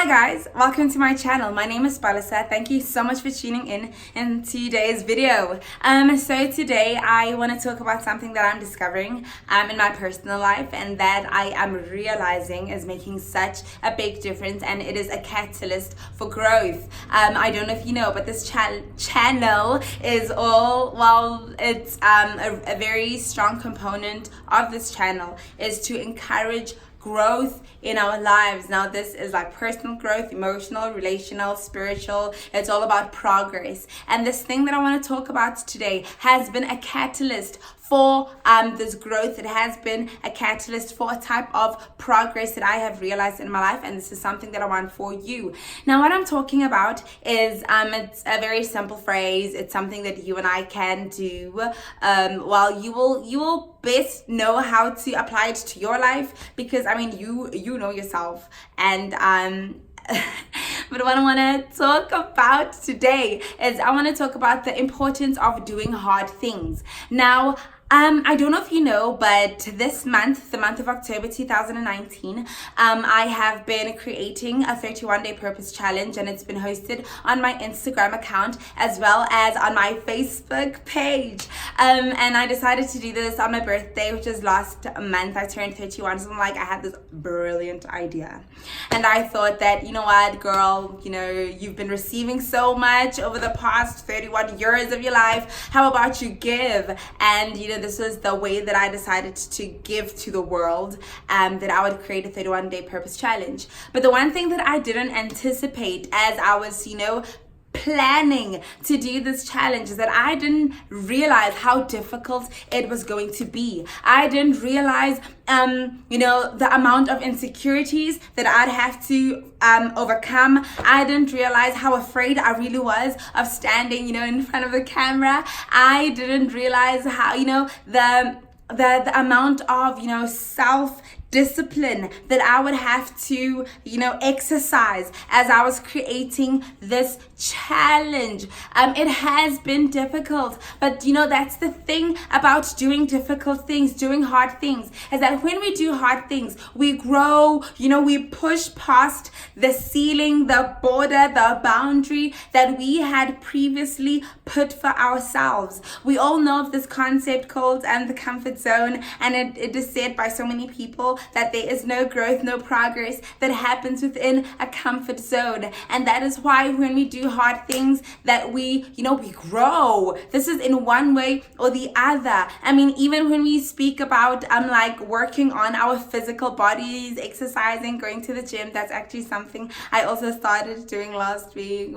Hi guys, welcome to my channel. My name is Palesa. Thank you so much for tuning in today's video. So today I want to talk about something that I'm discovering in my personal life and that I am realizing is making such a big difference, and it is a catalyst for growth. I don't know if you know, but this channel is it's a very strong component of this channel is to encourage growth in our lives. Now this is like personal growth, emotional, relational, spiritual. It's all about progress, and this thing that I want to talk about today has been a catalyst for this growth. It has been a catalyst for a type of progress that I have realized in my life, and this is something that I want for you. Now what I'm talking about is it's a very simple phrase. It's something that you and I can do. You will best know how to apply it to your life, because I mean you know yourself. And but what I want to talk about today is I want to talk about the importance of doing hard things. Now I don't know if you know, but this month, the month of October 2019, I have been creating a 31-day purpose challenge, and it's been hosted on my Instagram account as well as on my Facebook page. And I decided to do this on my birthday, which is last month. I turned 31, so I had this brilliant idea. And I thought that, you know what, girl, you've been receiving so much over the past 31 years of your life. How about you give? And, this was the way that I decided to give to the world, that I would create a 31-day purpose challenge. But the one thing that I didn't anticipate as I was, planning to do this challenge is that I didn't realize how difficult it was going to be. I didn't realize the amount of insecurities that I'd have to overcome. I didn't realize how afraid I really was of standing in front of the camera. I didn't realize how the amount of self discipline that I would have to exercise as I was creating this challenge. It has been difficult, but that's the thing about doing difficult things, doing hard things, is that when we do hard things, we grow. We push past the ceiling, the border, the boundary that we had previously put for ourselves. We all know of this concept called the comfort zone, and it is said by so many people that there is no growth, no progress that happens within a comfort zone. And that is why when we do hard things that we grow. This is in one way or the other. I mean, even when we speak about working on our physical bodies, exercising, going to the gym, that's actually something I also started doing last week.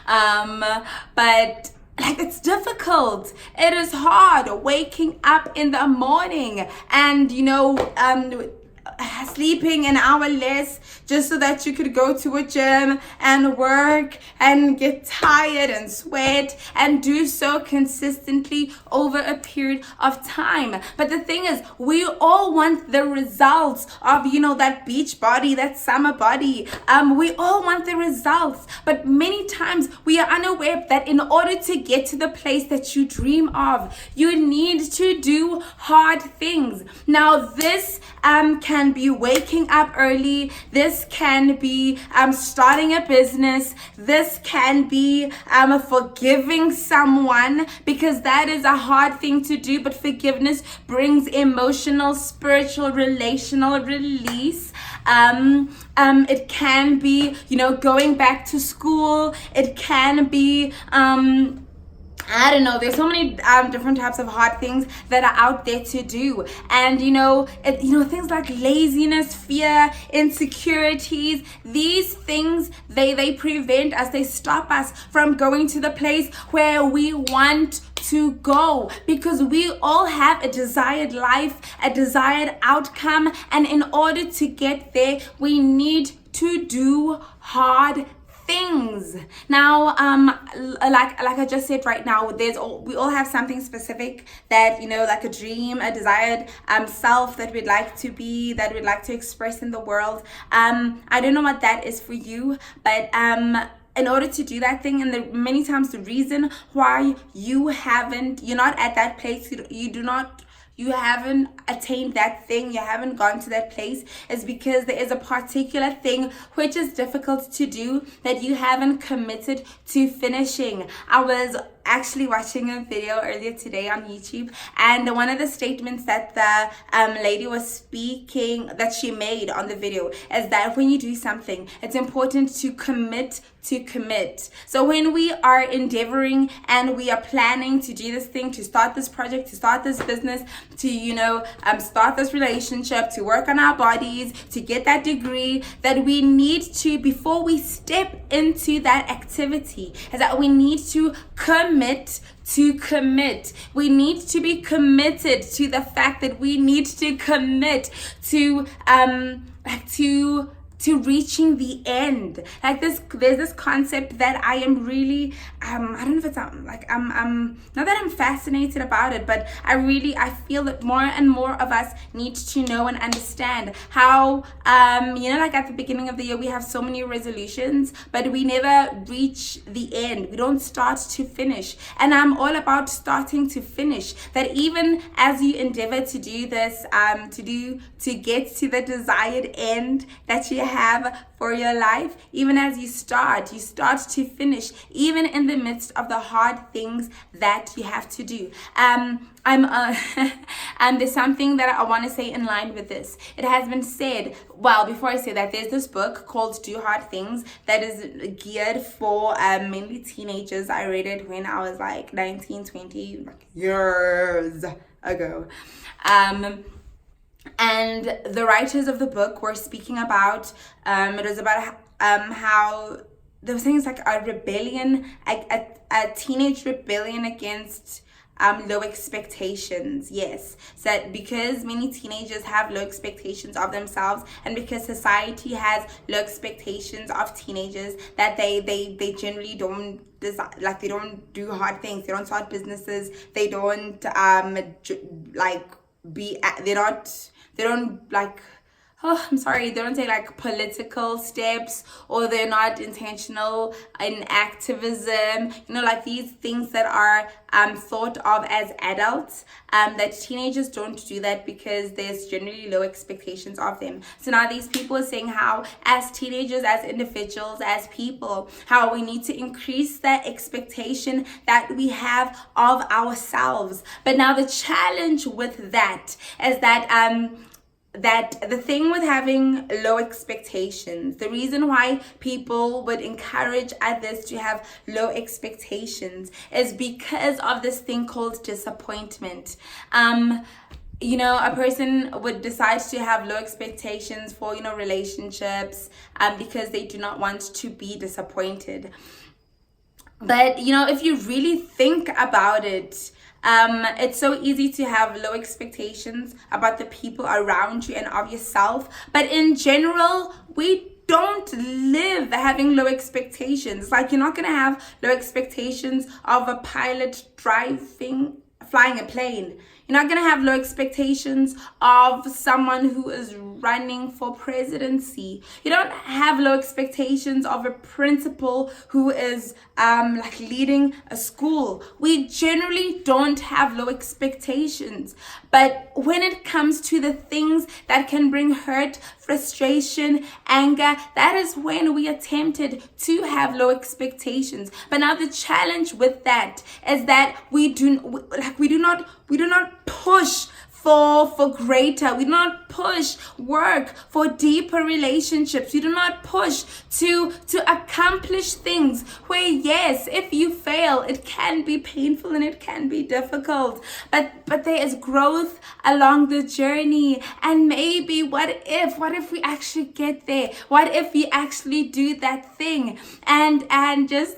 But it's difficult. It is hard waking up in the morning and sleeping an hour less just so that you could go to a gym and work and get tired and sweat and do so consistently over a period of time. But the thing is, we all want the results of that beach body, that summer body. We all want the results, but many times we are unaware that in order to get to the place that you dream of, you need to do hard things. Now this can be waking up early. This can be starting a business. This can be forgiving someone, because that is a hard thing to do, but forgiveness brings emotional, spiritual, relational release. It can be going back to school. It can be I don't know. There's so many different types of hard things that are out there to do, and things like laziness, fear, insecurities. These things they prevent us. They stop us from going to the place where we want to go, because we all have a desired life, a desired outcome, and in order to get there, we need to do hard things. Now like I just said, right now we all have something specific that like a dream, a desired self that we'd like to be, that we'd like to express in the world. I don't know what that is for you, but in order to do that thing, and many times the reason why you're not at that place, you do not you haven't attained that thing, you haven't gone to that place, is because there is a particular thing which is difficult to do that you haven't committed to finishing. I was actually watching a video earlier today on YouTube, and one of the statements that the lady was speaking, that she made on the video, is that when you do something, it's important to commit to commit. So when we are endeavoring and we are planning to do this thing, to start this project, to start this business, to start this relationship, to work on our bodies, to get that degree, that we need to, before we step into that activity, is that we need to commit to commit. We need to be committed to the fact that we need to commit to reaching the end. There's this concept that I am really I don't know if it's I'm not that I'm fascinated about it, but I feel that more and more of us need to know and understand how at the beginning of the year we have so many resolutions, but we never reach the end. We don't start to finish, and I'm all about starting to finish. That even as you endeavor to do this, to get to the desired end that you have for your life, even as you start to finish, even in the midst of the hard things that you have to do. There's something that I want to say in line with this. It has been said, well, before I say that, there's this book called Do Hard Things that is geared for mainly teenagers. I read it when I was 19, 20 years ago. And the writers of the book were speaking about, it was about how there was things like a rebellion, a teenage rebellion against low expectations. Yes, so that because many teenagers have low expectations of themselves, and because society has low expectations of teenagers, that they generally don't they don't do hard things, they don't start businesses, they don't they don't take political steps, or they're not intentional in activism, these things that are thought of as adults, that teenagers don't do that because there's generally low expectations of them. So now these people are saying how, as teenagers, as individuals, as people, how we need to increase that expectation that we have of ourselves. But now the challenge with that is that the thing with having low expectations, the reason why people would encourage others to have low expectations is because of this thing called disappointment. A person would decide to have low expectations for, relationships, because they do not want to be disappointed. But, if you really think about it, it's so easy to have low expectations about the people around you and of yourself. But in general, we don't live having low expectations. You're not going to have low expectations of a pilot flying a plane. You're not going to have low expectations of someone who is running for presidency. You don't have low expectations of a principal who is leading a school. We generally don't have low expectations. But when it comes to the things that can bring hurt, frustration, anger, that is when we are tempted to have low expectations. But now the challenge with that is that we do not push for greater. We do not push work for deeper relationships. We do not push to accomplish things where, yes, if you fail, it can be painful and it can be difficult, but there is growth along the journey. And maybe what if we actually get there? What if we actually do that thing? And just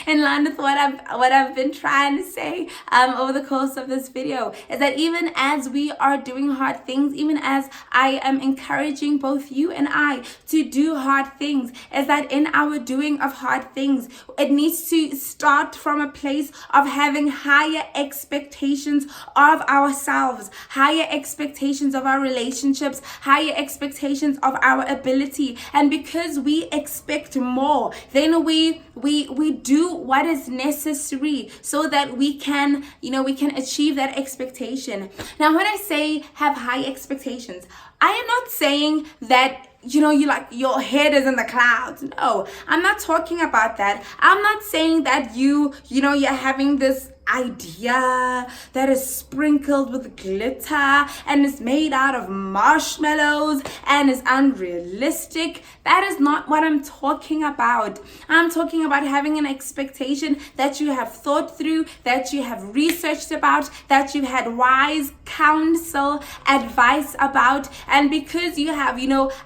in line with what I've been trying to say over the course of this video, is that even as we are doing hard things, even as I am encouraging both you and I to do hard things, is that in our doing of hard things, it needs to start from a place of having higher expectations of ourselves, higher expectations of our relationships, higher expectations of our ability. And because we expect more, then we do what is necessary so that we can achieve that expectation. Now, when I say have high expectations, I am not saying that you like your head is in the clouds. No, I'm not talking about that. I'm not saying that you're having this idea that is sprinkled with glitter and is made out of marshmallows and is unrealistic. That is not what I'm talking about. I'm talking about having an expectation that you have thought through, that you have researched about, that you had wise counsel, advice about, and because you have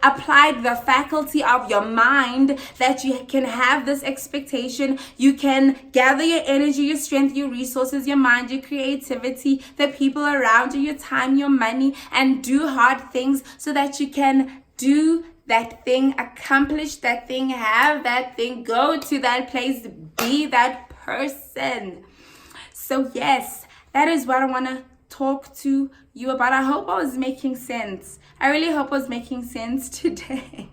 applied the faculty of your mind, that you can have this expectation. You can gather your energy, your strength, your resources, your mind, your creativity, the people around you, your time, your money, and do hard things so that you can do that thing, accomplish that thing, have that thing, go to that place, be that person. So yes, that is what I want to talk to you about. I hope I was making sense. I really hope I was making sense today.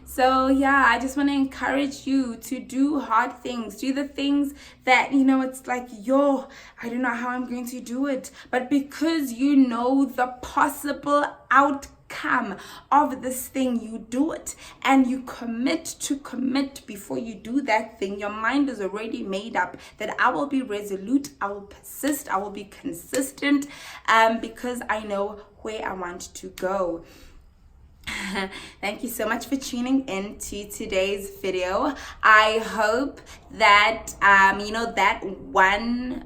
So yeah, I just want to encourage you to do hard things, do the things that it's like, I don't know how I'm going to do it, but because you know the possible outcome of this thing, you do it, and you commit before you do that thing. Your mind is already made up that I will be resolute, I will persist, I will be consistent, because I know where I want to go. Thank you so much for tuning in to today's video. I hope that that one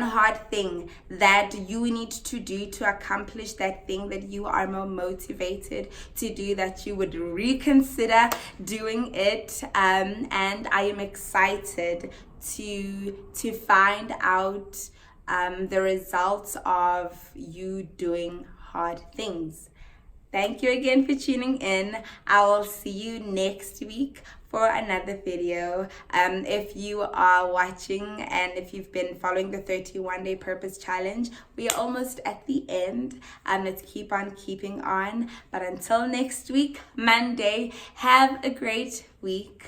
hard thing that you need to do to accomplish that thing that you are more motivated to do, that you would reconsider doing it. And I am excited to find out the results of you doing hard things. Thank you again for tuning in. I will see you next week for another video. If you are watching and if you've been following the 31-day purpose challenge, we are almost at the end. Let's keep on keeping on. But until next week, Monday, have a great week.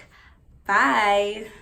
Bye.